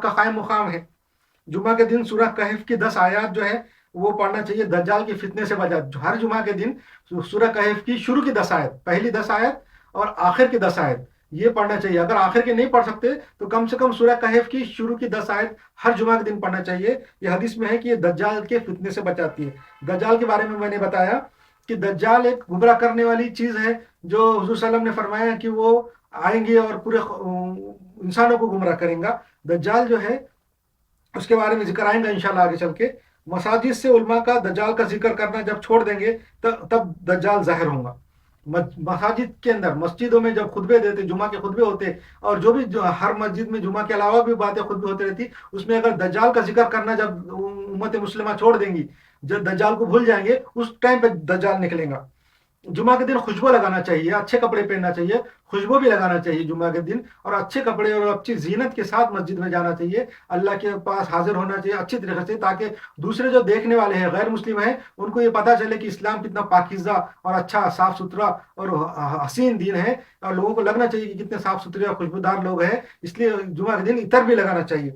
کا قائم مقام ہے. جمعہ کے دن سورہ کہف کی 10 آیات جو ہے وہ پڑھنا چاہیے دجال کے فتنے سے بچا. ہر جمعہ کے دن سورہ کہف کی شروع کی 10 آیت، پہلی 10 آیت اور آخر کی 10 آیت یہ پڑھنا چاہیے. اگر آخر کے نہیں پڑھ سکتے تو کم سے کم سورہ کہف کی شروع کی 10 آیت ہر جمعہ کے دن پڑھنا چاہیے. یہ حدیث میں ہے کہ یہ دجال کے فتنے سے بچاتی ہے. دجال کے بارے میں نے بتایا کہ دجال ایک گمراہ کرنے والی چیز ہے، جو حضور صلی اللہ علیہ وسلم نے فرمایا کہ وہ آئیں گے اور پورے انسانوں کو گمراہ کریں گا. دجال جو ہے اس کے بارے میں ذکر آئیں گا انشاءاللہ آگے چل کے. مساجد سے علماء کا دجال کا ذکر کرنا جب چھوڑ دیں گے تب دجال ظاہر ہوگا. مساجد کے اندر، مسجدوں میں جب خطبے دیتے، جمعہ کے خطبے ہوتے، اور جو بھی ہر مسجد میں جمعہ کے علاوہ بھی باتیں خطبے ہوتے رہتی، اس میں اگر دجال کا ذکر کرنا جب امت مسلمہ چھوڑ دیں گی، جب دجال کو بھول جائیں گے، اس ٹائم پہ دجال نکلے گا. جمعہ کے دن خوشبو لگانا چاہیے، اچھے کپڑے پہننا چاہیے، خوشبو بھی لگانا چاہیے جمعہ کے دن، اور اچھے کپڑے اور اچھی زینت کے ساتھ مسجد میں جانا چاہیے. اللہ کے پاس حاضر ہونا چاہیے اچھی طریقے سے، تاکہ دوسرے جو دیکھنے والے ہیں غیر مسلم ہیں ان کو یہ پتہ چلے کہ اسلام کتنا پاکیزہ اور اچھا صاف ستھرا اور حسین دین ہے. اور لوگوں کو لگنا چاہیے کہ کتنے صاف ستھرے اور خوشبودار لوگ ہیں. اس لیے جمعہ کے دن عطر بھی لگانا چاہیے.